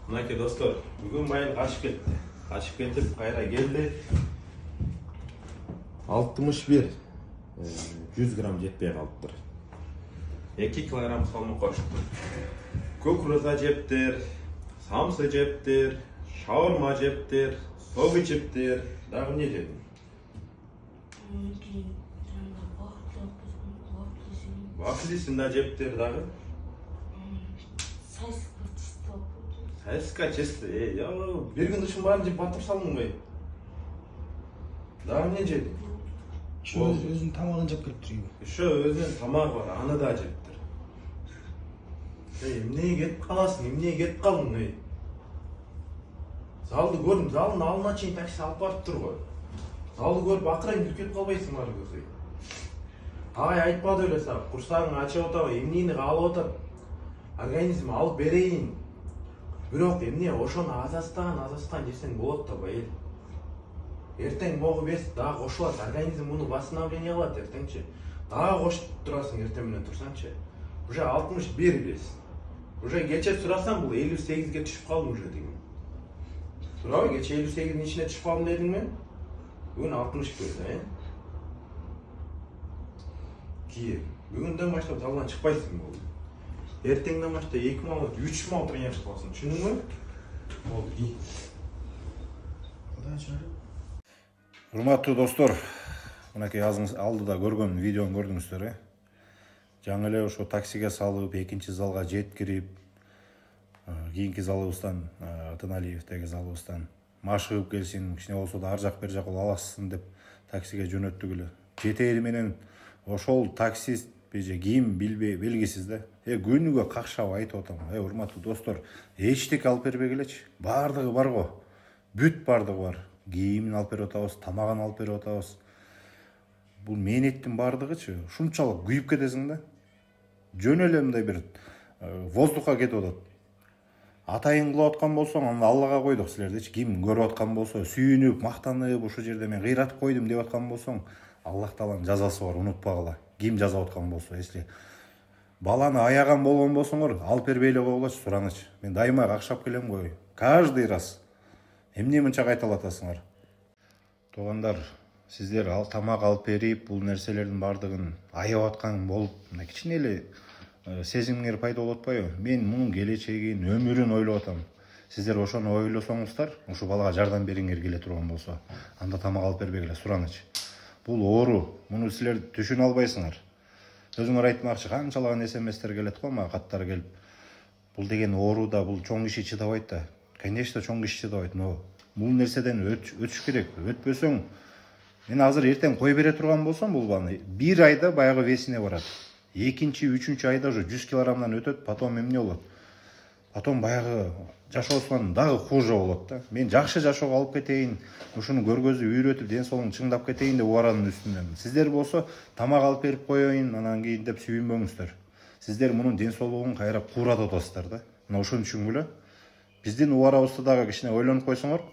Мынакей достор, бүгін майын қашып кетті. Қашып кетіп, қайра келді. 61, 100 грамм жетпей қалыптыр. 2 килограмм салмақ қоштым. Көкроза жептер, самсы жептер, шаурма жептер, соғы жептер. Дағы не жедім? Вафлисін да жептер дағы? Сайсқа честі. Bir gün үшін барын жеп батып салдың ғой. Дағы не жедің? Өзінің тамағын жеп келіп тұр. Şu өзінің тамағы бар, аны да жептір. Емнеге кетіп қаласың, емнеге кетіп қалдың ғой. Залды көрдім, залдың алына чейін такси алып барып тұр ғой. Залды көріп ақырайын кетіп қалбайсың бар көрсей. Ағай айтпады өлі сақ, құрсағың ачып отыр, емнейіні қалып отыр. Организм алып берейін. Бирок эмне ошону азастан жесең болот да байел. Эртең могу бес дагы кошулат, организм муну восстановление кылат эртеңчи. Дагы кошуп турасың эртең менен турсаңчы. Уже 61 бес. Уже кече сурасам бул 58ге түшүп калдым уже деген. Сурабы кече 58-ин ичине түшүп калдым дедиң мен? Бүгүн 61 да, Кийин. Бүгүндөн баштап залдан чыкпайсың болду. Эртеңден баштап 2 мал, 3 мал тренировка кыласың, түшүндүңбү? Болду, ий. Урматтуу достор, мынакей алдыда көргөн видеону көрдүңүздөр, Жаңы эле ошо таксиге салып, экинчи залга жеткирип, кийинки залыбыздан, Атыналиевдеги залыбыздан машыгып келсин, кичине болсо да ар жак бер жак аласың деп таксиге жөнөттүк эле. Жетери менен ошол таксист же ким белгисиз да. Күнүгө какшап айтып атам. Урматтуу достор, эчтеке алып бербей келечи. Бардыгы бар го. Бүт бардыгы бар. Кийимин алып берип атабыз, тамагын алып берип атабыз. Бул мээнеттин бардыгычы ушунчалык күйүп кетесиң да. Жөн эле мындай бир воздухка кетип атат. Атайын кылып аткан болсоң, аны Аллага койдук силердечи. Ким көрүп аткан болсо, сүйүнүп, мактанып, ушул жерде мен кыйратып койдум деп аткан болсоң, Аллах Тааланын жазасы бар, унутпагыла. Ким жазап аткан болсо, если баланы аяган болгон болсоңор, алып бербей эле койгулачы, сураныч. Мен дайыма какшап келем го. Каждый раз. Эмне мынча кайталап атасыңар? Туугандар, сиздер тамак алып берип, бул нерселердин бардыгын аябап аткан болуп, кичине эле сезимиңер пайда болуп атпайбы? Мен мунун келечегин, өмүрүн ойлоп атам. Сиздер ошону ойлосоңуздар, ушул балага жардам бериңер келе турган болсо, анда тамак алып бербегиле, сураныч. Бул оору, муну силер түшүнө албайсыңар. Өзүңөр айтмакчы, канчалаган SMS-тер келет го, мага каттар келип. Бул деген ооруда, бул чоң киши чыдабайт да. Конечно, чоң киши чыдабайт, но бул нерседен өтүш керек. Өтпөсөң, мен азыр эртең кой бере турган болсом, бул баланы 1 айда баягы весине барат. 2-3 айда уже 100 килограммдан өтөт, потом эмне болот? Потом баягы жашоосунан дагы хуже болот да. Мен жакшы жашоого алып кетейин, ушуну көргөзүп, үйрөтүп, ден соолугун чыңдап кетейин деп убаранын үстүнөн. Сиздер болсо тамак алып берип коеюн, анан кийин деп сүйүнбөңүздөр. Сиздер мунун ден соолугун кайра кууратып атасыздар да. Мына ошону түшүнгүлө. Биздин убарабызды дагы кичине ойлонуп койсоңор,